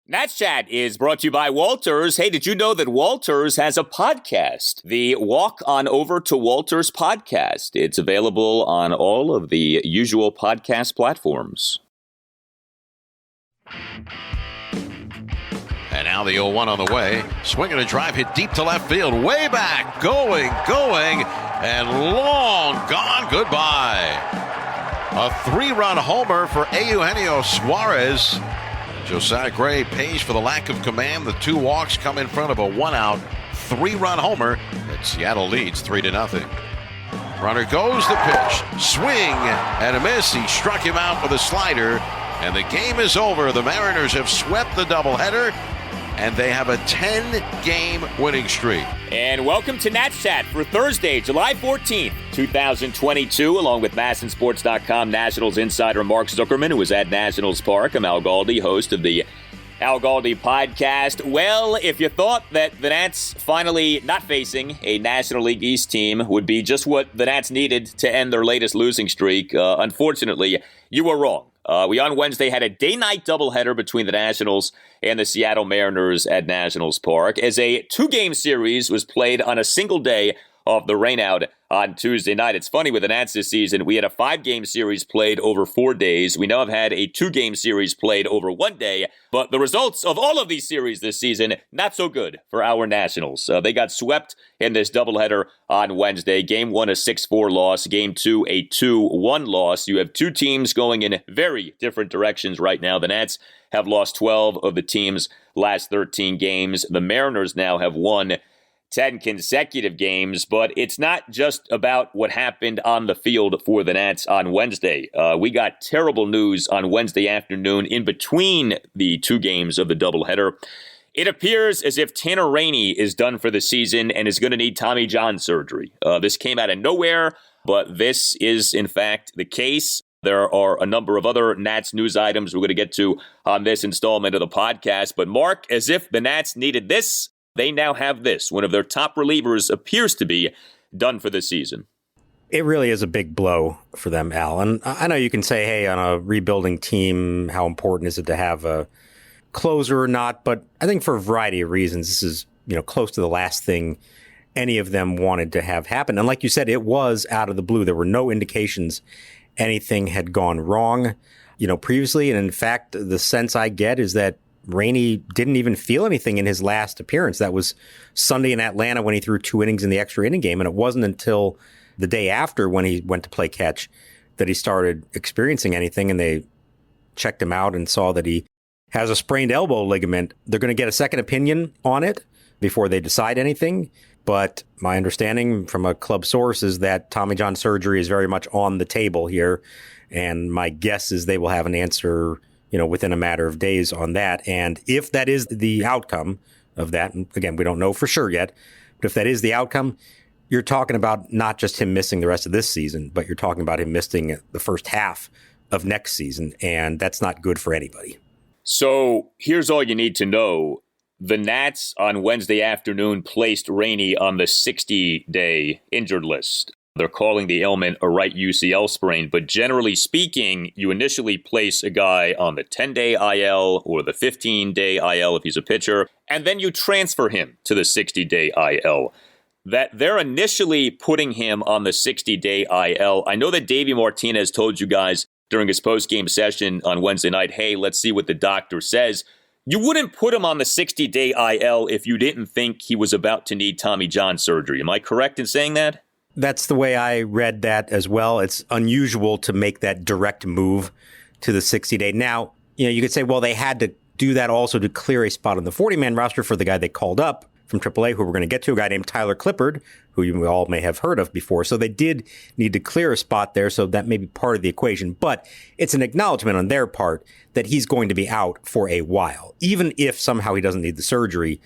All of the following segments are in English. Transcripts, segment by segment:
Nats Chat is brought to you by Walters. Hey, did you know that Walters has a podcast? The Walk On Over to Walters podcast. It's available on all of the usual podcast platforms. And now the 0-1 on the way. Swinging a drive hit deep to left field. Way back. Going. And long gone. Goodbye. A 3-run homer for Eugenio Suarez. Josiah Gray pays for the lack of command. The 2 walks come in front of a 1-out, 3-run homer. And Seattle leads 3-0. Runner goes, the pitch. Swing and a miss. He struck him out with a slider. And the game is over. The Mariners have swept the doubleheader, and they have a 10-game winning streak. And welcome to Nats Chat for Thursday, July 14th, 2022, along with MASNsports.com Nationals insider Mark Zuckerman, who is at Nationals Park. I'm Al Galdi, host of the Al Galdi podcast. Well, if you thought that the Nats finally not facing a National League East team would be just what the Nats needed to end their latest losing streak, unfortunately, you were wrong. We on Wednesday had a day-night doubleheader between the Nationals and the Seattle Mariners at Nationals Park, as a 2-game series was played on a single day of the rainout on Tuesday night. It's funny, with the Nats this season, we had a 5-game series played over 4 days. We now have had a 2-game series played over 1 day, but the results of all of these series this season, not so good for our Nationals. They got swept in this doubleheader on Wednesday. Game 1, a 6-4 loss. Game 2, a 2-1 loss. You have 2 teams going in very different directions right now. The Nats have lost 12 of the team's last 13 games. The Mariners now have won 10 consecutive games, but it's not just about what happened on the field for the Nats on Wednesday. We got terrible news on Wednesday afternoon in between the 2 games of the doubleheader. It appears as if Tanner Rainey is done for the season and is going to need Tommy John surgery. This came out of nowhere, but this is, in fact, the case. There are a number of other Nats news items we're going to get to on this installment of the podcast. But Mark, as if the Nats needed this, they now have this. One of their top relievers appears to be done for the season. It really is a big blow for them, Al. And I know you can say, hey, on a rebuilding team, how important is it to have a closer or not? But I think for a variety of reasons, this is, close to the last thing any of them wanted to have happen. And like you said, it was out of the blue. There were no indications anything had gone wrong, previously. And in fact, the sense I get is that Rainey didn't even feel anything in his last appearance. That was Sunday in Atlanta when he threw 2 innings in the extra inning game. And it wasn't until the day after, when he went to play catch, that he started experiencing anything. And they checked him out and saw that he has a sprained elbow ligament. They're going to get a second opinion on it before they decide anything. But my understanding from a club source is that Tommy John surgery is very much on the table here. And my guess is they will have an answer within a matter of days on that. And if that is the outcome of that, and again, we don't know for sure yet, but if that is the outcome, you're talking about not just him missing the rest of this season, but you're talking about him missing the first half of next season. And that's not good for anybody. So here's all you need to know. The Nats on Wednesday afternoon placed Rainey on the 60-day injured list. They're calling the ailment a right UCL sprain, but generally speaking, you initially place a guy on the 10-day IL or the 15-day IL if he's a pitcher, and then you transfer him to the 60-day IL. That they're initially putting him on the 60-day IL. I know that Davey Martinez told you guys during his post-game session on Wednesday night, hey, let's see what the doctor says. You wouldn't put him on the 60-day IL if you didn't think he was about to need Tommy John surgery. Am I correct in saying that? That's the way I read that as well. It's unusual to make that direct move to the 60-day. Now, you could say, well, they had to do that also to clear a spot on the 40-man roster for the guy they called up from AAA, who we're going to get to, a guy named Tyler Clippard, who you all may have heard of before. So they did need to clear a spot there, so that may be part of the equation. But it's an acknowledgement on their part that he's going to be out for a while. Even if somehow he doesn't need the surgery,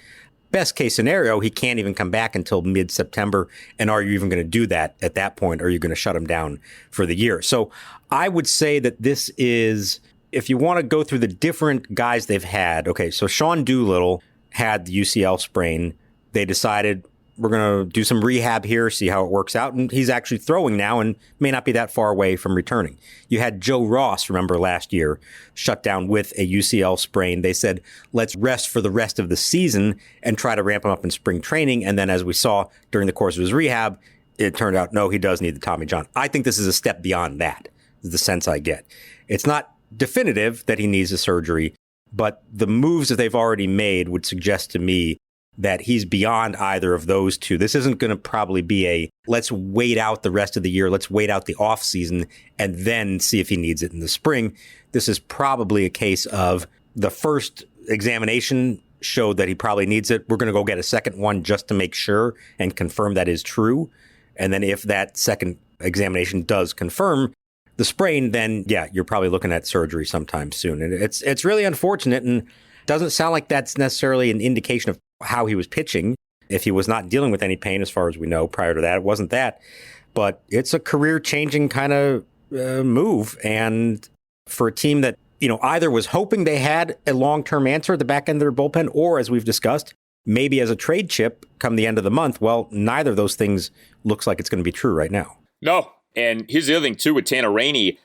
best case scenario, he can't even come back until mid-September. And are you even going to do that at that point? Or are you going to shut him down for the year? So I would say that this is, if you want to go through the different guys they've had. Okay, so Sean Doolittle had the UCL sprain. They decided we're going to do some rehab here, see how it works out. And he's actually throwing now and may not be that far away from returning. You had Joe Ross, remember last year, shut down with a UCL sprain. They said, let's rest for the rest of the season and try to ramp him up in spring training. And then as we saw during the course of his rehab, it turned out, no, he does need the Tommy John. I think this is a step beyond that, is the sense I get. It's not definitive that he needs a surgery, but the moves that they've already made would suggest to me that he's beyond either of those two. This isn't going to probably be a, let's wait out the rest of the year, let's wait out the off season and then see if he needs it in the spring. This is probably a case of the first examination showed that he probably needs it. We're going to go get a second one just to make sure and confirm that is true. And then if that second examination does confirm the sprain, then yeah, you're probably looking at surgery sometime soon. And it's really unfortunate and doesn't sound like that's necessarily an indication of how he was pitching. If he was not dealing with any pain, as far as we know, prior to that, it wasn't that. But it's a career-changing kind of move. And for a team that, either was hoping they had a long-term answer at the back end of their bullpen, or as we've discussed, maybe as a trade chip come the end of the month. Well, neither of those things looks like it's going to be true right now. No. And here's the other thing, too, with Tanner Rainey.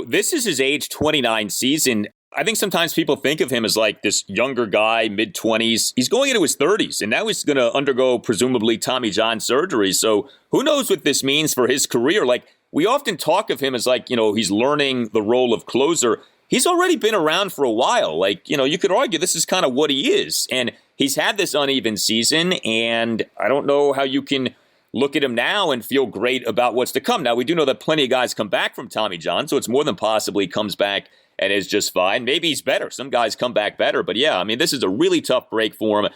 This is his age 29 season. I think sometimes people think of him as like this younger guy, mid-20s. He's going into his 30s, and now he's going to undergo, presumably, Tommy John surgery. So who knows what this means for his career? Like, we often talk of him as like, he's learning the role of closer. He's already been around for a while. Like, you could argue this is kind of what he is. And he's had this uneven season, and I don't know how you can look at him now and feel great about what's to come. Now, we do know that plenty of guys come back from Tommy John, so it's more than possibly he comes back and is just fine. Maybe he's better. Some guys come back better. But yeah, this is a really tough break for him.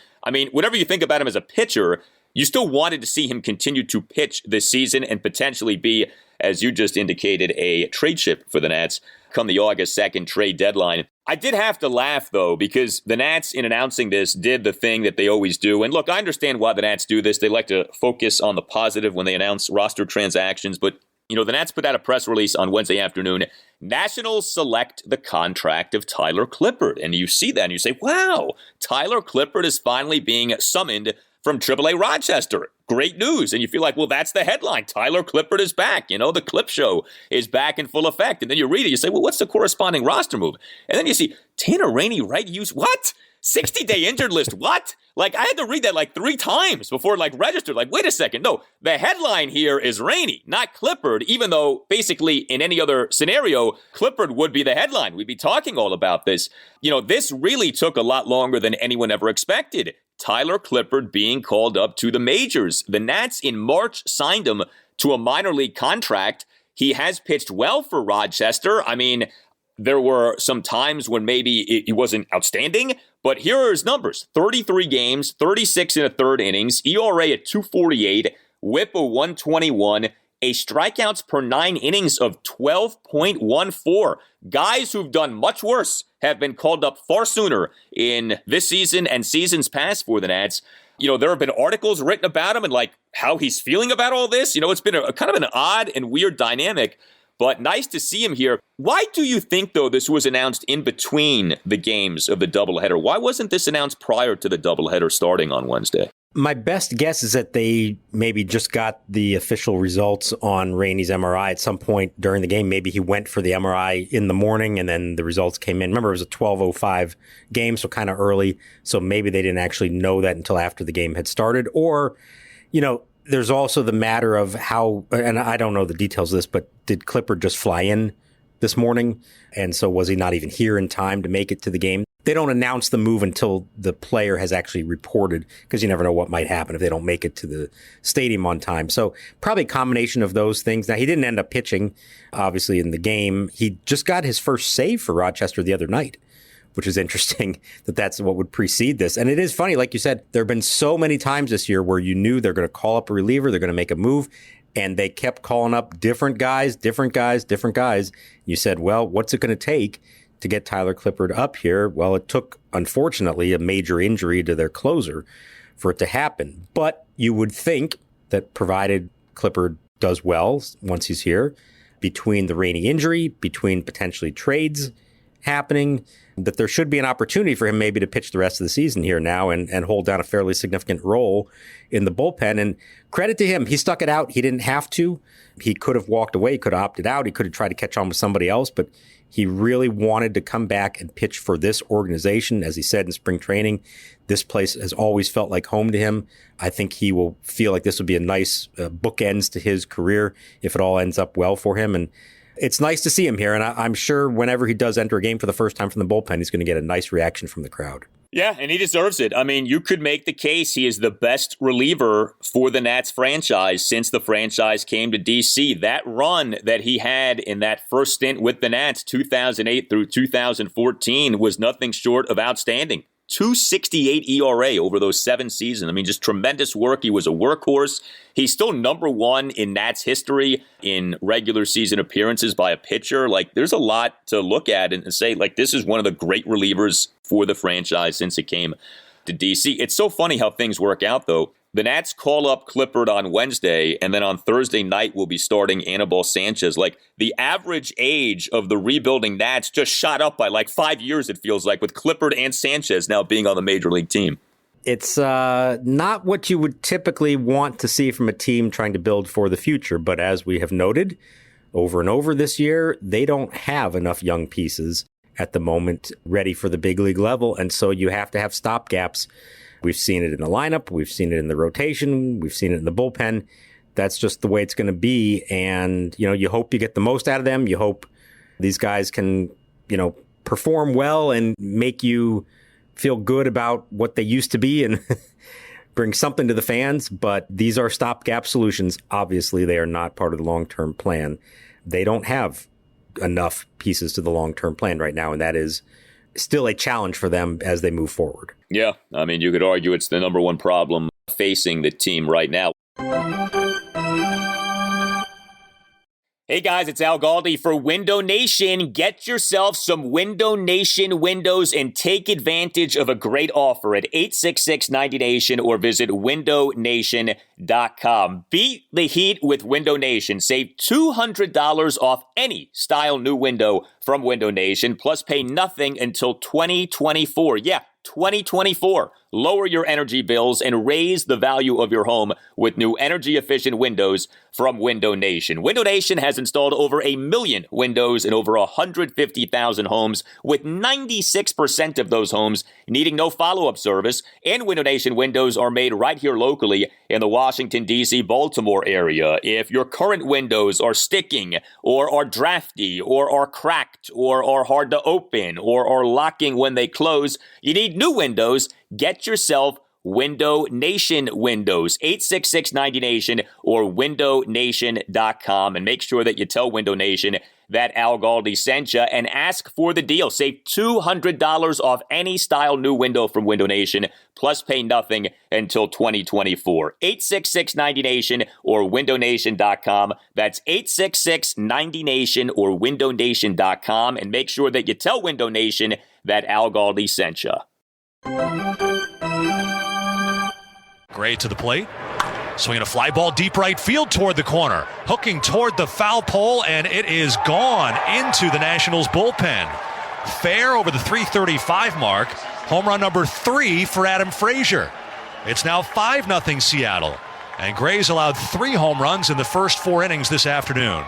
Whatever you think about him as a pitcher, you still wanted to see him continue to pitch this season and potentially be, as you just indicated, a trade chip for the Nats come the August 2nd trade deadline. I did have to laugh, though, because the Nats, in announcing this, did the thing that they always do. And look, I understand why the Nats do this. They like to focus on the positive when they announce roster transactions. But, the Nats put out a press release on Wednesday afternoon. Nationals select the contract of Tyler Clippard. And you see that and you say, wow, Tyler Clippard is finally being summoned from AAA Rochester. Great news. And you feel like, well, that's the headline. Tyler Clippard is back. The Clip Show is back in full effect. And then you read it, you say, well, what's the corresponding roster move? And then you see Tanner Rainey, right use. What? 60-day injured list. What? Like, I had to read that like 3 times before it registered. Like, wait a second. No, the headline here is Rainey, not Clippard, even though basically in any other scenario, Clippard would be the headline. We'd be talking all about this. This really took a lot longer than anyone ever expected. Tyler Clippard being called up to the majors. The Nats in March signed him to a minor league contract. He has pitched well for Rochester. There were some times when maybe he wasn't outstanding, but here are his numbers. 33 games, 36 in a third innings, ERA at 2.48, whip of 121, a strikeouts per 9 innings of 12.14. Guys who've done much worse have been called up far sooner in this season and seasons past for the Nats. There have been articles written about him and how he's feeling about all this. It's been a kind of an odd and weird dynamic. But nice to see him here. Why do you think, though, this was announced in between the games of the doubleheader? Why wasn't this announced prior to the doubleheader starting on Wednesday? My best guess is that they maybe just got the official results on Rainey's MRI at some point during the game. Maybe he went for the MRI in the morning and then the results came in. Remember, it was a 12:05 game, so kind of early. So maybe they didn't actually know that until after the game had started. Or, there's also the matter of how, and I don't know the details of this, but did Clippard just fly in this morning? And so was he not even here in time to make it to the game? They don't announce the move until the player has actually reported, because you never know what might happen if they don't make it to the stadium on time. So probably a combination of those things. Now, he didn't end up pitching, obviously, in the game. He just got his first save for Rochester the other night, which is interesting that that's what would precede this. And it is funny, like you said, there have been so many times this year where you knew they're going to call up a reliever, they're going to make a move, and they kept calling up different guys. You said, well, what's it going to take to get Tyler Clippard up here? Well, it took, unfortunately, a major injury to their closer for it to happen. But you would think that provided Clippard does well once he's here, between the Rainey injury, between potentially trades, happening, that there should be an opportunity for him maybe to pitch the rest of the season here now and hold down a fairly significant role in the bullpen. And credit to him, he stuck it out. He didn't have to. He could have walked away, could have opted out. He could have tried to catch on with somebody else, but he really wanted to come back and pitch for this organization. As he said in spring training, this place has always felt like home to him. I think he will feel like this will be a nice bookends to his career if it all ends up well for him. And it's nice to see him here. And I'm sure whenever he does enter a game for the first time from the bullpen, he's going to get a nice reaction from the crowd. Yeah, and he deserves it. I mean, you could make the case he is the best reliever for the Nats franchise since the franchise came to D.C. That run that he had in that first stint with the Nats, 2008 through 2014, was nothing short of outstanding. 2.68 ERA over those 7 seasons. I mean, just tremendous work. He was a workhorse. He's still number 1 in Nats history in regular season appearances by a pitcher. Like, there's a lot to look at and say, like, this is one of the great relievers for the franchise since it came to D.C. It's so funny how things work out, though. The Nats call up Clippard on Wednesday, and then on Thursday night we'll be starting Anibal Sanchez. Like, the average age of the rebuilding Nats just shot up by like 5 years, it feels like, with Clippard and Sanchez now being on the major league team. It's not what you would typically want to see from a team trying to build for the future, but as we have noted over and over this year, they don't have enough young pieces at the moment ready for the big league level, and so you have to have stopgaps. We've seen it in the lineup. We've seen it in the rotation. We've seen it in the bullpen. That's just the way it's going to be. And, you hope you get the most out of them. You hope these guys can, perform well and make you feel good about what they used to be and bring something to the fans. But these are stopgap solutions. Obviously, they are not part of the long-term plan. They don't have enough pieces to the long-term plan right now. And that is still a challenge for them as they move forward. Yeah, I mean, you could argue it's the number one problem facing the team right now. Hey guys, it's Al Galdi for Window Nation. Get yourself some Window Nation windows and take advantage of a great offer at 866-90Nation or visit windownation.com. Beat the heat with Window Nation. Save $200 off any style new window from Window Nation, plus pay nothing until 2024. Yeah, 2024. Lower your energy bills and raise the value of your home with new energy-efficient windows from Window Nation. Window Nation has installed over 1 million windows in over 150,000 homes, with 96% of those homes needing no follow-up service. And Window Nation windows are made right here locally in the Washington, D.C., Baltimore area. If your current windows are sticking or are drafty or are cracked or are hard to open or are locking when they close, you need new windows. Get yourself Window Nation windows, 866-90Nation or windownation.com, and make sure that you tell Window Nation that Al Galdi sent you and ask for the deal. Save $200 off any style new window from Window Nation, plus pay nothing until 2024. 866-90Nation or windownation.com. That's 866-90Nation or windownation.com, and make sure that you tell Window Nation that Al Galdi sent you. Gray to the plate, swinging a fly ball deep right field toward the corner, hooking toward the foul pole, and it is gone into the Nationals bullpen. Fair over the 335 mark. Home run number 3 for Adam Frazier. It's now 5-0 Seattle, and Gray's allowed 3 home runs in the first 4 innings this afternoon.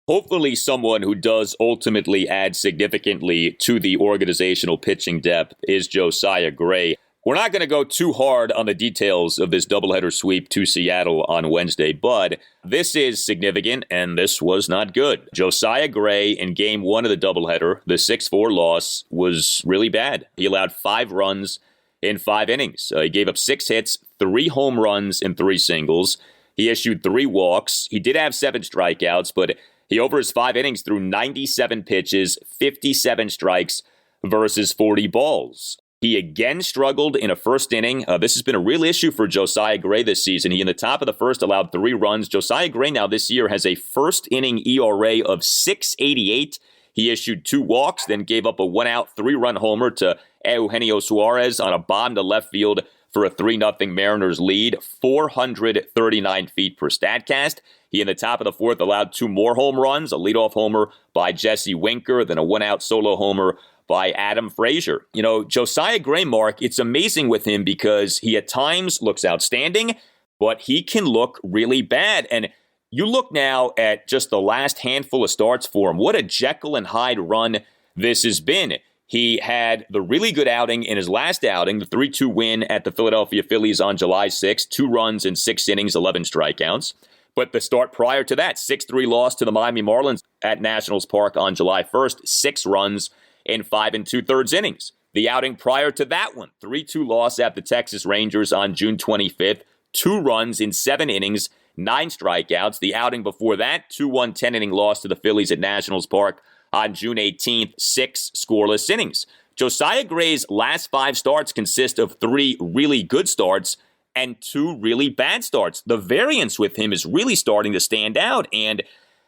Hopefully someone who does ultimately add significantly to the organizational pitching depth is Josiah Gray. We're not going to go too hard on the details of this doubleheader sweep to Seattle on Wednesday, but this is significant, and this was not good. Josiah Gray in Game 1 of the doubleheader, the 6-4 loss, was really bad. He allowed 5 runs in 5 innings. He gave up 6 hits, 3 home runs, and 3 singles. He issued 3 walks. He did have 7 strikeouts, but he, over his 5 innings, threw 97 pitches, 57 strikes versus 40 balls. He again struggled in a first inning. This has been a real issue for Josiah Gray this season. He, in the top of the first, allowed 3 runs. Josiah Gray now this year has a first inning ERA of 6.88. He issued 2 walks, then gave up a 1-out, 3-run homer to Eugenio Suarez on a bomb to left field for a 3-0 Mariners lead, 439 feet per Statcast. He, in the top of the fourth, allowed 2 more home runs, a leadoff homer by Jesse Winker, then a one-out solo homer by Adam Frazier. You know, Josiah Gray, Mark, it's amazing with him because he at times looks outstanding, but he can look really bad. And you look now at just the last handful of starts for him. What a Jekyll and Hyde run this has been. He had the really good outing in his last outing, the 3-2 win at the Philadelphia Phillies on July 6th, 2 runs in 6 innings, 11 strikeouts. But the start prior to that, 6-3 loss to the Miami Marlins at Nationals Park on July 1st, 6 runs in 5 2/3 innings. The outing prior to that one, 3-2 loss at the Texas Rangers on June 25th, 2 runs in 7 innings, 9 strikeouts. The outing before that, 2-1 10-inning loss to the Phillies at Nationals Park on June 18th, 6 scoreless innings. Josiah Gray's last 5 starts consist of 3 really good starts and 2 really bad starts. The variance with him is really starting to stand out, and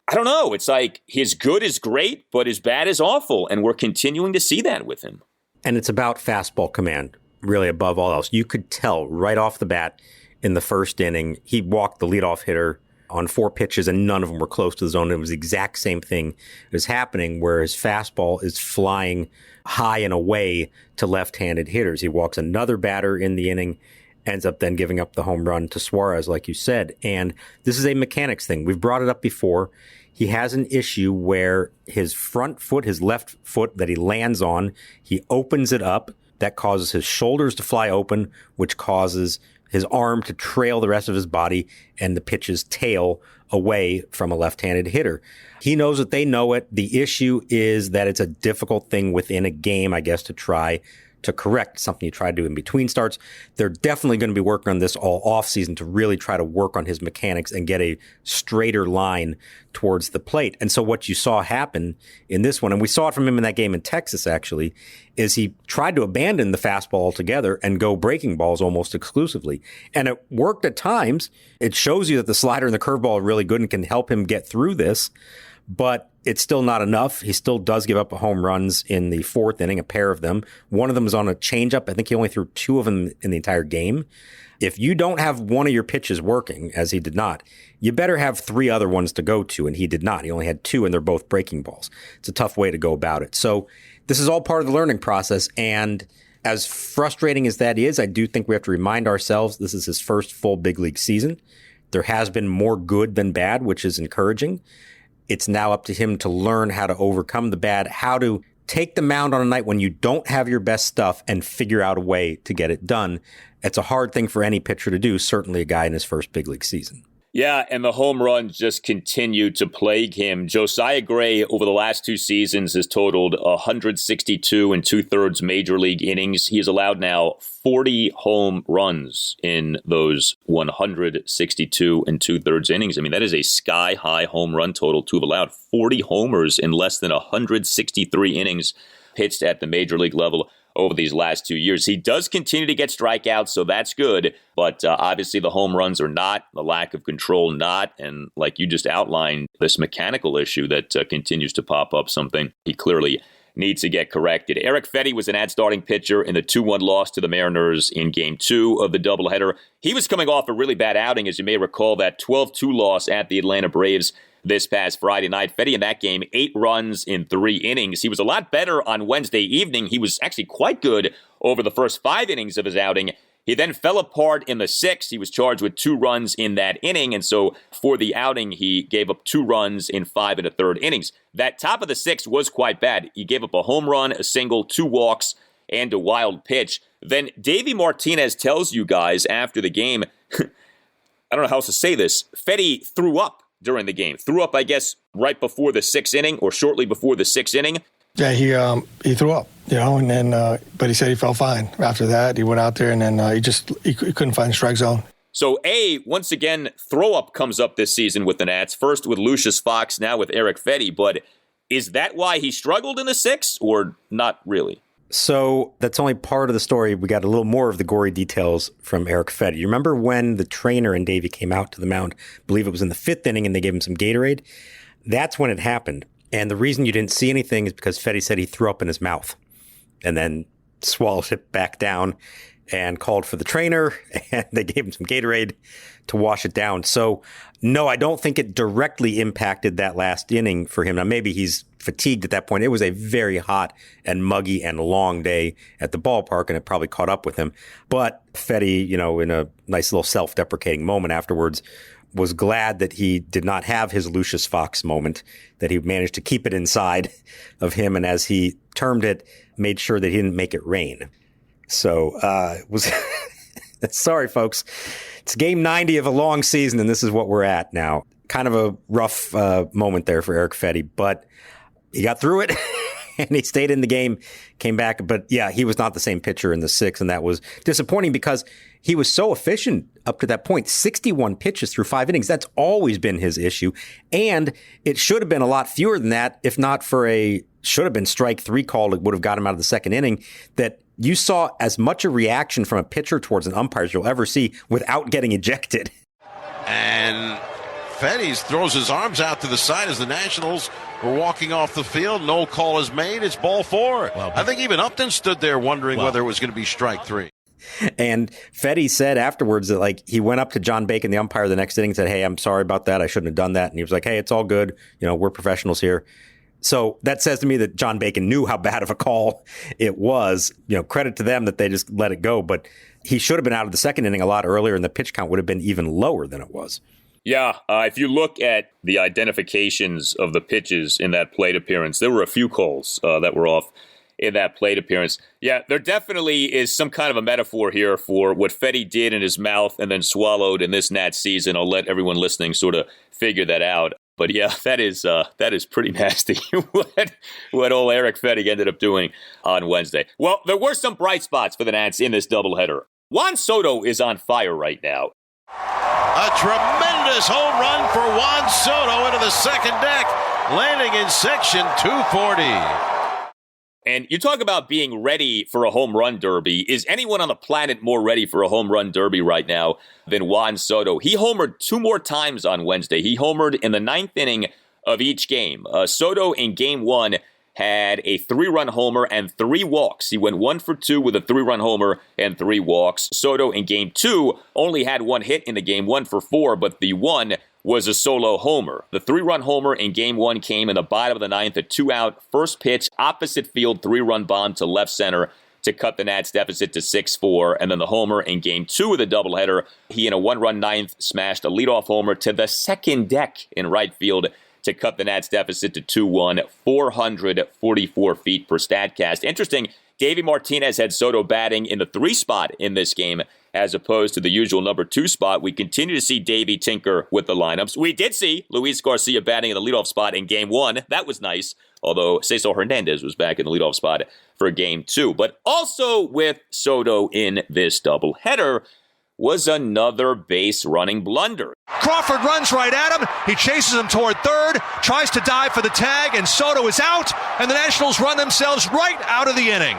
I don't know, it's like his good is great, but his bad is awful, and we're continuing to see that with him. And it's about fastball command, really above all else. You could tell right off the bat in the first inning, he walked the leadoff hitter on 4 pitches, and none of them were close to the zone. It was the exact same thing that was happening, where his fastball is flying high and away to left-handed hitters. He walks another batter in the inning, ends up then giving up the home run to Suarez, like you said. And this is a mechanics thing. We've brought it up before. He has an issue where his front foot, his left foot that he lands on, he opens it up. That causes his shoulders to fly open, which causes his arm to trail the rest of his body and the pitch's tail away from a left-handed hitter. He knows that they know it. The issue is that it's a difficult thing within a game, I guess, to try to correct, something you try to do in between starts. They're definitely going to be working on this all offseason to really try to work on his mechanics and get a straighter line towards the plate. And so what you saw happen in this one, and we saw it from him in that game in Texas, actually, is he tried to abandon the fastball altogether and go breaking balls almost exclusively. And it worked at times. It shows you that the slider and the curveball are really good and can help him get through this. But it's still not enough. He still does give up home runs in the 4th inning, a pair of them. One of them is on a changeup. I think he only threw 2 of them in the entire game. If you don't have one of your pitches working, as he did not, you better have 3 other ones to go to, and he did not. He only had 2, and they're both breaking balls. It's a tough way to go about it. So this is all part of the learning process, and as frustrating as that is, I do think we have to remind ourselves this is his first full big league season. There has been more good than bad, which is encouraging. It's now up to him to learn how to overcome the bad, how to take the mound on a night when you don't have your best stuff and figure out a way to get it done. It's a hard thing for any pitcher to do, certainly a guy in his first big league season. Yeah, and the home runs just continue to plague him. Josiah Gray, over the last 2 seasons, has totaled 162 2/3 major league innings. He has allowed now 40 home runs in those 162 2/3 innings. I mean, that is a sky-high home run total to have allowed 40 homers in less than 163 innings pitched at the major league level over these last 2 years. He does continue to get strikeouts, so that's good. But obviously the home runs are not, the lack of control not, and like you just outlined, this mechanical issue that continues to pop up, something he clearly needs to get corrected. Erick Fedde was an starting pitcher in the 2-1 loss to the Mariners in Game 2 of the doubleheader. He was coming off a really bad outing, as you may recall, that 12-2 loss at the Atlanta Braves this past Friday night. Fedde in that game, 8 runs in 3 innings. He was a lot better on Wednesday evening. He was actually quite good over the first 5 innings of his outing. He then fell apart in the 6th. He was charged with 2 runs in that inning, and so for the outing, he gave up 2 runs in 5 1/3 innings. That top of the 6th was quite bad. He gave up a home run, a single, 2 walks, and a wild pitch. Then Davey Martinez tells you guys after the game, I don't know how else to say this, Fedde threw up during the game. Threw up, I guess, right before the 6th inning or shortly before the 6th inning. Yeah, he threw up, and then but he said he felt fine after that. He went out there and then he couldn't find the strike zone. So once again, throw up comes up this season with the Nats. First with Lucius Fox, now with Erick Fedde. But is that why he struggled in the 6th or not really? So that's only part of the story. We got a little more of the gory details from Erick Fedde. You remember when the trainer and Davey came out to the mound? I believe it was in the 5th inning and they gave him some Gatorade. That's when it happened. And the reason you didn't see anything is because Fedde said he threw up in his mouth and then swallowed it back down. and called for the trainer, and they gave him some Gatorade to wash it down. So, no, I don't think it directly impacted that last inning for him. Now, maybe he's fatigued at that point. It was a very hot and muggy and long day at the ballpark, and it probably caught up with him. But Fedde, in a nice little self-deprecating moment afterwards, was glad that he did not have his Lucius Fox moment, that he managed to keep it inside of him, and as he termed it, made sure that he didn't make it rain. So, was sorry, folks. It's game 90 of a long season, and this is what we're at now. Kind of a rough moment there for Erick Fedde, but he got through it, and he stayed in the game, came back. But, yeah, he was not the same pitcher in the sixth, and that was disappointing because he was so efficient up to that point. 61 pitches through 5 innings. That's always been his issue, and it should have been a lot fewer than that if not for a should-have-been strike 3 call that would have got him out of the second inning. That you saw as much a reaction from a pitcher towards an umpire as you'll ever see without getting ejected. And Fedde throws his arms out to the side as the Nationals were walking off the field. No call is made. It's ball 4. Well, I think even Upton stood there wondering whether it was going to be strike 3. And Fedde said afterwards that he went up to John Bacon, the umpire, the next inning and said, "Hey, I'm sorry about that. I shouldn't have done that." And he was like, "Hey, it's all good. We're professionals here." So that says to me that John Bacon knew how bad of a call it was. Credit to them that they just let it go. But he should have been out of the second inning a lot earlier, and the pitch count would have been even lower than it was. Yeah, if you look at the identifications of the pitches in that plate appearance, there were a few calls that were off in that plate appearance. Yeah, there definitely is some kind of a metaphor here for what Fedde did in his mouth and then swallowed in this Nats season. I'll let everyone listening sort of figure that out. But yeah, that is pretty nasty what old Erick Fedde ended up doing on Wednesday. Well, there were some bright spots for the Nats in this doubleheader. Juan Soto is on fire right now. A tremendous home run for Juan Soto into the second deck, landing in section 240. And you talk about being ready for a home run derby. Is anyone on the planet more ready for a home run derby right now than Juan Soto? He homered 2 more times on Wednesday. He homered in the 9th inning of each game. Soto in game 1 had a 3-run homer and 3 walks. He went 1 for 2 with a 3-run homer and 3 walks. Soto in game 2 only had 1 hit in the game, 1 for 4, but the 1 was a solo homer. The 3-run homer in game 1 came in the bottom of the 9th, a 2-out first pitch, opposite field 3-run bomb to left center to cut the Nats deficit to 6-4. And then the homer in game 2 of the doubleheader, he in a 1-run 9th smashed a leadoff homer to the second deck in right field to cut the Nats deficit to 2-1, 444 feet per Statcast. Interesting, Davey Martinez had Soto batting in the 3 spot in this game as opposed to the usual number 2 spot. We continue to see Davey tinker with the lineups. We did see Luis Garcia batting in the leadoff spot in game 1. That was nice, although Cesar Hernandez was back in the leadoff spot for game 2. But also with Soto in this doubleheader was another base running blunder. Crawford runs right at him. He chases him toward third, tries to dive for the tag, and Soto is out, and the Nationals run themselves right out of the inning.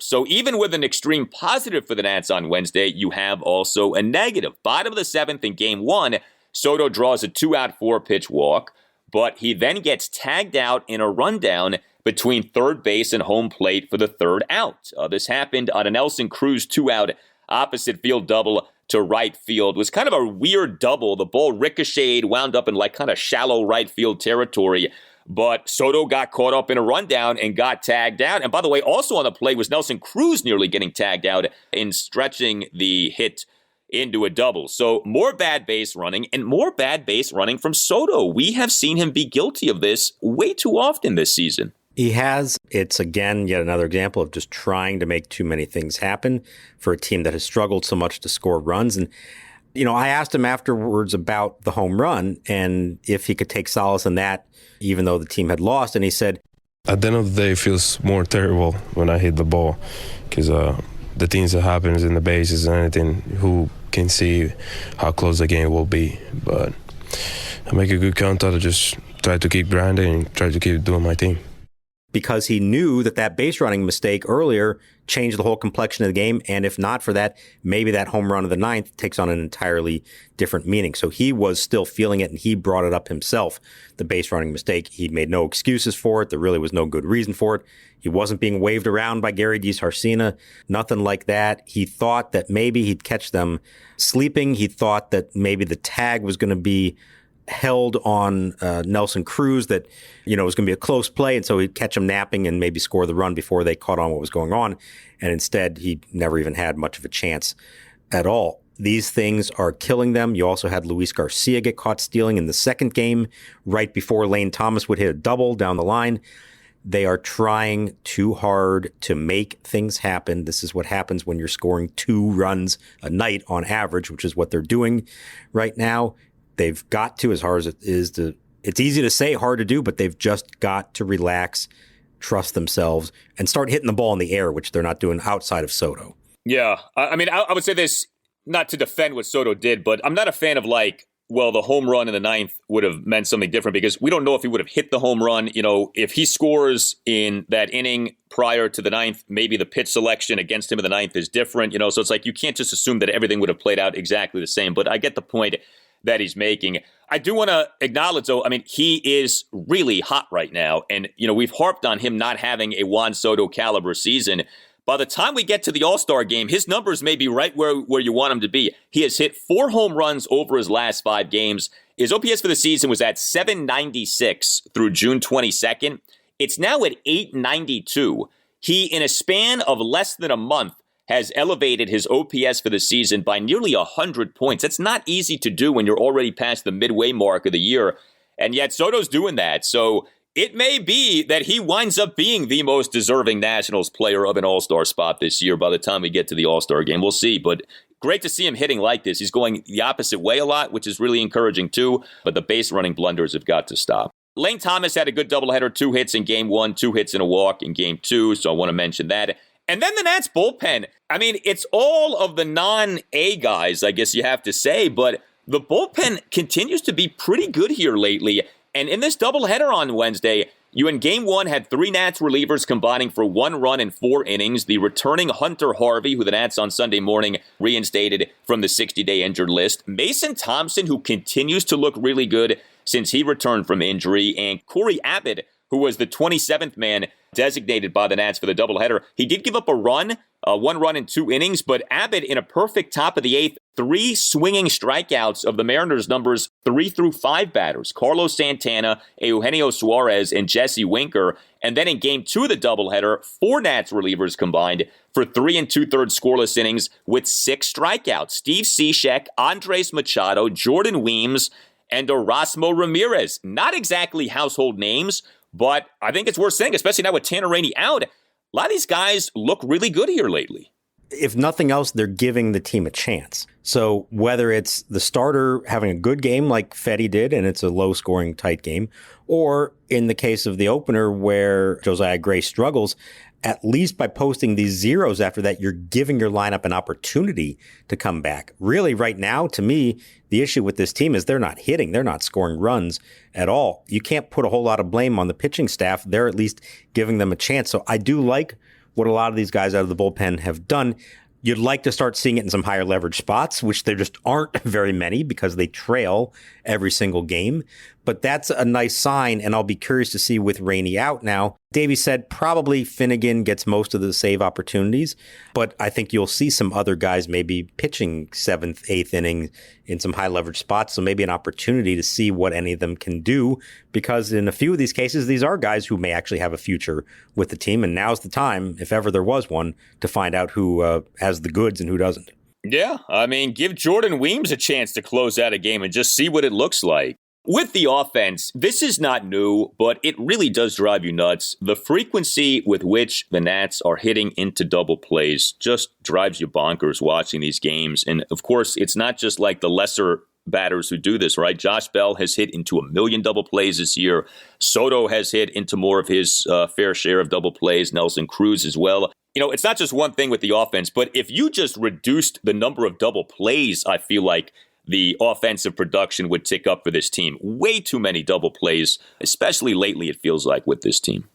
So even with an extreme positive for the Nats on Wednesday, you have also a negative. Bottom of the 7th in game 1, Soto draws a 2-out 4-pitch walk, but he then gets tagged out in a rundown between third base and home plate for the 3rd out. This happened on a Nelson Cruz 2-out opposite field double to right field. It was kind of a weird double. The ball ricocheted, wound up in kind of shallow right field territory. But Soto got caught up in a rundown and got tagged out. And by the way, also on the play was Nelson Cruz nearly getting tagged out in stretching the hit into a double. So more bad base running and more bad base running from Soto. We have seen him be guilty of this way too often this season. He has. It's, again, yet another example of just trying to make too many things happen for a team that has struggled so much to score runs. And, I asked him afterwards about the home run and if he could take solace in that, even though the team had lost. And he said, at the end of the day, it feels more terrible when I hit the ball because the things that happens in the bases and anything, who can see how close the game will be. But I make a good contact. I just try to keep grinding and try to keep doing my thing. because he knew that base running mistake earlier changed the whole complexion of the game. And if not for that, maybe that home run of the ninth takes on an entirely different meaning. So he was still feeling it, and he brought it up himself, the base running mistake. He made no excuses for it. There really was no good reason for it. He wasn't being waved around by Gary DeSarcina, nothing like that. He thought that maybe he'd catch them sleeping. He thought that maybe the tag was going to be held on Nelson Cruz, that, it was going to be a close play. And so he'd catch him napping and maybe score the run before they caught on what was going on. And instead, he never even had much of a chance at all. These things are killing them. You also had Luis Garcia get caught stealing in the second game right before Lane Thomas would hit a double down the line. They are trying too hard to make things happen. This is what happens when you're scoring 2 runs a night on average, which is what they're doing right now. They've got to, as hard as it is it's easy to say, hard to do, but they've just got to relax, trust themselves, and start hitting the ball in the air, which they're not doing outside of Soto. Yeah. I mean, I would say this, not to defend what Soto did, but I'm not a fan of the home run in the ninth would have meant something different, because we don't know if he would have hit the home run. If he scores in that inning prior to the ninth, maybe the pitch selection against him in the ninth is different, so it's you can't just assume that everything would have played out exactly the same. But I get the point that he's making. I do want to acknowledge, though, he is really hot right now. And, we've harped on him not having a Juan Soto caliber season. By the time we get to the All-Star game, his numbers may be right where you want him to be. He has hit 4 home runs over his last 5 games. His OPS for the season was at 796 through June 22nd. It's now at 892. He, in a span of less than a month, has elevated his OPS for the season by nearly 100 points. That's not easy to do when you're already past the midway mark of the year. And yet Soto's doing that. So it may be that he winds up being the most deserving Nationals player of an All-Star spot this year by the time we get to the All-Star game. We'll see. But great to see him hitting like this. He's going the opposite way a lot, which is really encouraging too. But the base running blunders have got to stop. Lane Thomas had a good doubleheader, 2 hits in game 1, 2 hits and a walk in game 2. So I want to mention that. And then the Nats bullpen. It's all of the non-A guys, I guess you have to say, but the bullpen continues to be pretty good here lately. And in this doubleheader on Wednesday, you in game 1 had 3 Nats relievers combining for 1 run in 4 innings. The returning Hunter Harvey, who the Nats on Sunday morning reinstated from the 60-day injured list. Mason Thompson, who continues to look really good since he returned from injury. And Corey Abbott, who was the 27th man designated by the Nats for the doubleheader. He did give up a run, 1 run in 2 innings, but Abbott in a perfect top of the 8th, 3 swinging strikeouts of the Mariners' numbers 3 through 5 batters, Carlos Santana, Eugenio Suarez, and Jesse Winker. And then in game 2 of the doubleheader, 4 Nats relievers combined for 3 2/3 scoreless innings with 6 strikeouts. Steve Cishek, Andres Machado, Jordan Weems, and Erasmo Ramirez. Not exactly household names, but I think it's worth saying, especially now with Tanner Rainey out, a lot of these guys look really good here lately. If nothing else, they're giving the team a chance. So whether it's the starter having a good game like Fedde did, and it's a low-scoring, tight game, or in the case of the opener where Josiah Gray struggles, at least by posting these zeros after that, you're giving your lineup an opportunity to come back. Really, right now, to me, the issue with this team is they're not hitting. They're not scoring runs at all. You can't put a whole lot of blame on the pitching staff. They're at least giving them a chance. So I do like what a lot of these guys out of the bullpen have done. You'd like to start seeing it in some higher leverage spots, which there just aren't very many because they trail every single game. But that's a nice sign, and I'll be curious to see with Rainey out now. Davey said probably Finnegan gets most of the save opportunities, but I think you'll see some other guys maybe pitching 7th, 8th inning in some high leverage spots. So maybe an opportunity to see what any of them can do, because in a few of these cases, these are guys who may actually have a future with the team. And now's the time, if ever there was one, to find out who has the goods and who doesn't. Yeah, give Jordan Weems a chance to close out a game and just see what it looks like. With the offense, this is not new, but it really does drive you nuts. The frequency with which the Nats are hitting into double plays just drives you bonkers watching these games. And of course, it's not just like the lesser batters who do this, right? Josh Bell has hit into 1 million double plays this year. Soto has hit into more of his fair share of double plays. Nelson Cruz as well. It's not just one thing with the offense, but if you just reduced the number of double plays, I feel like the offensive production would tick up for this team. Way too many double plays, especially lately, it feels like, with this team.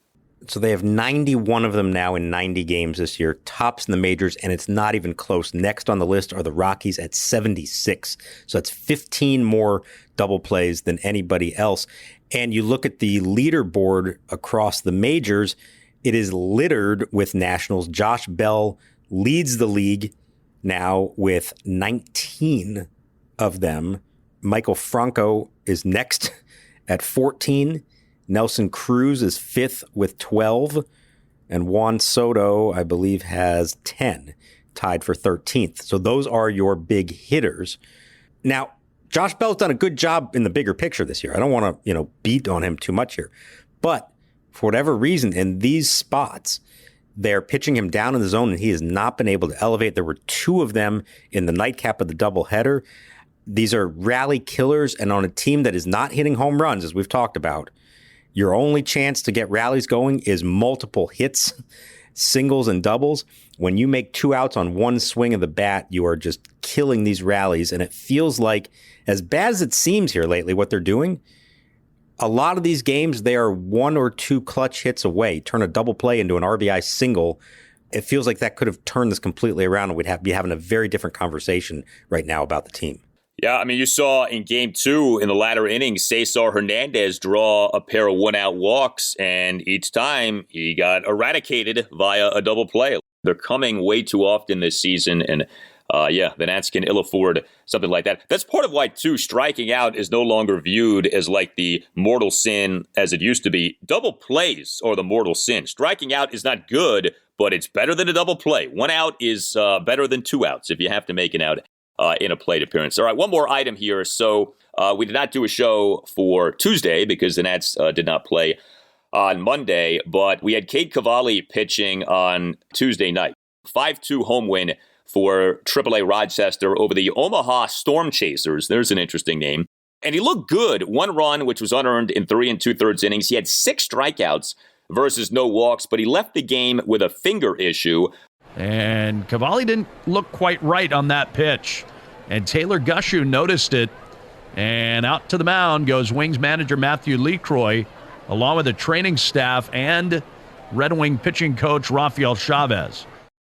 So they have 91 of them now in 90 games this year, tops in the majors, and it's not even close. Next on the list are the Rockies at 76. So that's 15 more double plays than anybody else. And you look at the leaderboard across the majors, it is littered with Nationals. Josh Bell leads the league now with 19 of them. Michael Franco is next at 14. Nelson Cruz is fifth with 12. And Juan Soto, I believe, has 10, tied for 13th. So those are your big hitters. Now, Josh Bell's done a good job in the bigger picture this year. I don't want to, beat on him too much here. But for whatever reason, in these spots, they're pitching him down in the zone, and he has not been able to elevate. There were two of them in the nightcap of the doubleheader. These are rally killers, and on a team that is not hitting home runs, as we've talked about, your only chance to get rallies going is multiple hits, singles and doubles. When you make 2 outs on one swing of the bat, you are just killing these rallies, and it feels like, as bad as it seems here lately, what they're doing, a lot of these games, they are 1 or 2 clutch hits away. Turn a double play into an RBI single. It feels like that could have turned this completely around, and we'd be having a very different conversation right now about the team. Yeah, I mean, you saw in Game 2 in the latter innings, Cesar Hernandez draw a pair of 1-out walks, and each time he got eradicated via a double play. They're coming way too often this season, and the Nats can ill afford something like that. That's part of why, too, striking out is no longer viewed as like the mortal sin as it used to be. Double plays are the mortal sin. Striking out is not good, but it's better than a double play. 1 out is better than 2 outs if you have to make an out in a plate appearance. All right, one more item here. So we did not do a show for Tuesday because the Nats did not play on Monday, but we had Cade Cavalli pitching on Tuesday night. 5-2 home win for AAA Rochester over the Omaha Storm Chasers. There's an interesting name. And he looked good. 1 run, which was unearned in 3 2/3 innings. He had 6 strikeouts versus no walks, but he left the game with a finger issue. And Cavalli didn't look quite right on that pitch. And Taylor Gushu noticed it. And out to the mound goes Wings manager Matthew LeCroy, along with the training staff and Red Wing pitching coach Rafael Chavez.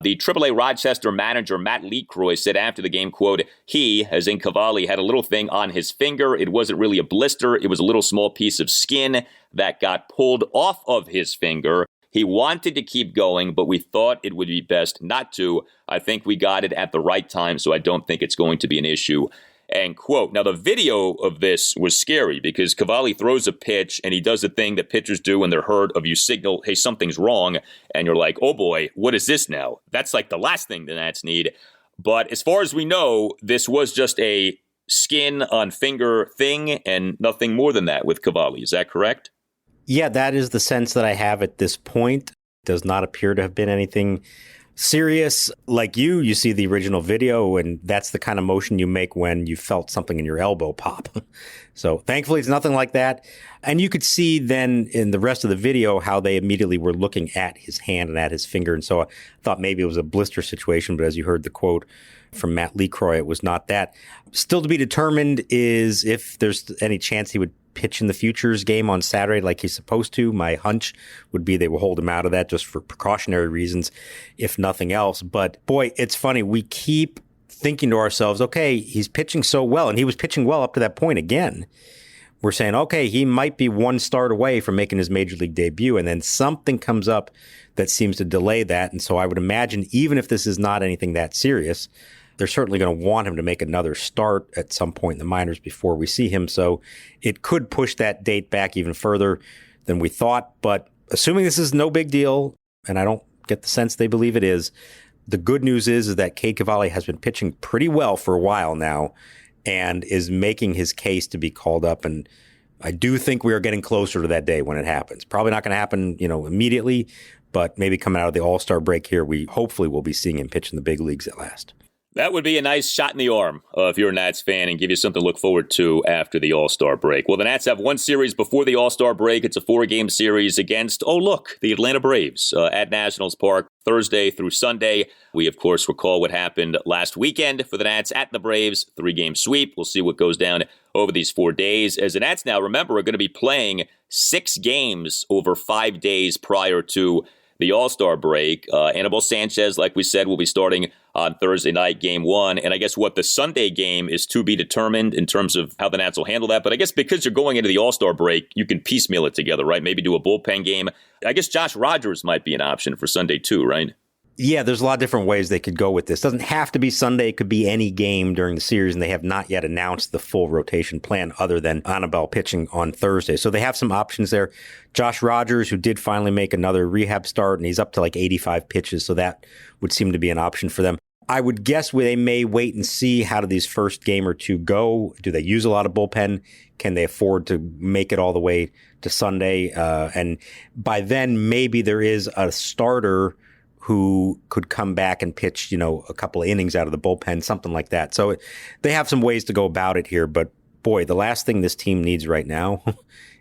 The AAA Rochester manager, Matt LeCroy, said after the game, quote, he, as in Cavalli, had a little thing on his finger. It wasn't really a blister. It was a little small piece of skin that got pulled off of his finger. He wanted to keep going, but we thought it would be best not to. I think we got it at the right time, so I don't think it's going to be an issue. End quote. Now, the video of this was scary because Cavalli throws a pitch and he does the thing that pitchers do when they're hurt of you signal, hey, something's wrong. And you're like, oh boy, what is this now? That's like the last thing the Nats need. But as far as we know, this was just a skin on finger thing and nothing more than that with Cavalli. Is that correct? Yeah, that is the sense that I have at this point. Does not appear to have been anything serious. Like you see the original video, and that's the kind of motion you make when you felt something in your elbow pop. So thankfully, it's nothing like that. And you could see then in the rest of the video how they immediately were looking at his hand and at his finger. And so I thought maybe it was a blister situation, but as you heard the quote from Matt LeCroy, it was not that. Still to be determined is if there's any chance he would pitch in the Futures game on Saturday like he's supposed to. My hunch would be they will hold him out of that just for precautionary reasons, if nothing else. But boy, it's funny. We keep thinking to ourselves, okay, he's pitching so well, and he was pitching well up to that point again. We're saying, okay, he might be 1 start away from making his major league debut, and then something comes up that seems to delay that. And so I would imagine, even if this is not anything that serious, they're certainly going to want him to make another start at some point in the minors before we see him. So it could push that date back even further than we thought. But assuming this is no big deal, and I don't get the sense they believe it is, the good news is that Cade Cavalli has been pitching pretty well for a while now and is making his case to be called up. And I do think we are getting closer to that day when it happens. Probably not going to happen, immediately, but maybe coming out of the All-Star break here, we hopefully will be seeing him pitch in the big leagues at last. That would be a nice shot in the arm if you're a Nats fan and give you something to look forward to after the All-Star break. Well, the Nats have one series before the All-Star break. It's a 4-game series against, the Atlanta Braves at Nationals Park, Thursday through Sunday. We, of course, recall what happened last weekend for the Nats at the Braves, 3-game sweep. We'll see what goes down over these 4 days. As the Nats now, remember, are going to be playing 6 games over 5 days prior to the All-Star break. Anibal Sanchez, like we said, will be starting on Thursday night, game 1. And I guess what the Sunday game is to be determined in terms of how the Nats will handle that. But I guess because you're going into the All-Star break, you can piecemeal it together, right? Maybe do a bullpen game. I guess Josh Rogers might be an option for Sunday too, right? Yeah, there's a lot of different ways they could go with this. Doesn't have to be Sunday. It could be any game during the series, and they have not yet announced the full rotation plan other than Anibal pitching on Thursday. So they have some options there. Josh Rogers, who did finally make another rehab start, and he's up to like 85 pitches, so that would seem to be an option for them. I would guess they may wait and see how do these first game or two go. Do they use a lot of bullpen? Can they afford to make it all the way to Sunday? And by then, maybe there is a starter who could come back and pitch, a couple of innings out of the bullpen, something like that. So they have some ways to go about it here. But boy, the last thing this team needs right now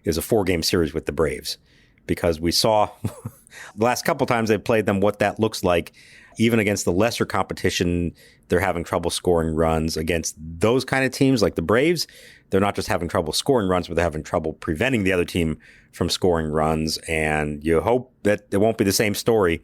is a 4-game series with the Braves, because we saw the last couple times they've played them what that looks like. Even against the lesser competition, they're having trouble scoring runs. Against those kind of teams like the Braves, they're not just having trouble scoring runs, but they're having trouble preventing the other team from scoring runs. And you hope that it won't be the same story.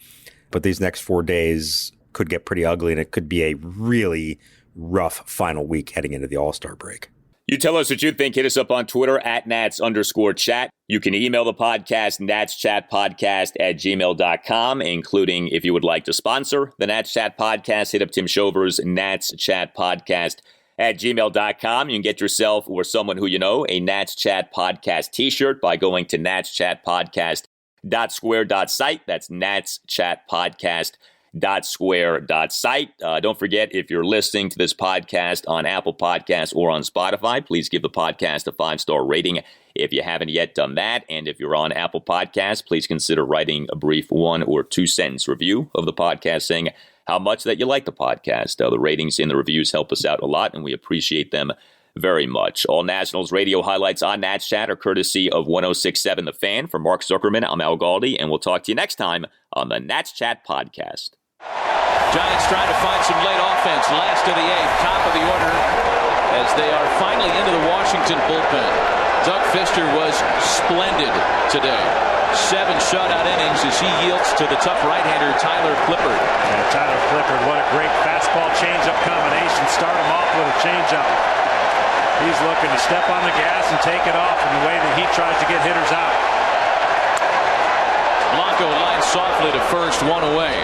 But these next 4 days could get pretty ugly, and it could be a really rough final week heading into the All-Star break. You tell us what you think. Hit us up on Twitter at @Nats_chat. You can email the podcast, natschatpodcast@gmail.com, including if you would like to sponsor the Nats Chat Podcast, hit up Tim Shover's natschatpodcast@gmail.com. You can get yourself or someone who you know a Nats Chat Podcast t-shirt by going to natschatpodcast.square.site. That's natschatpodcast.square.site. Don't forget, if you're listening to this podcast on Apple Podcasts or on Spotify, please give the podcast a 5-star rating if you haven't yet done that. And if you're on Apple Podcasts, please consider writing a brief 1 or 2 sentence review of the podcast saying how much that you like the podcast. The ratings and the reviews help us out a lot, and we appreciate them very much. All Nationals radio highlights on Nats Chat are courtesy of 106.7 The Fan. For Mark Zuckerman, I'm Al Galdi, and we'll talk to you next time on the Nats Chat Podcast. Giants trying to find some late offense. Last of the 8th, top of the order, as they are finally into the Washington bullpen. Doug Fister was splendid today. 7 shutout innings as he yields to the tough right-hander Tyler Clippard. Yeah, Tyler Clippard, what a great fastball changeup combination. Start him off with a changeup. He's looking to step on the gas and take it off in the way that he tries to get hitters out. Blanco lines softly to first, 1 away.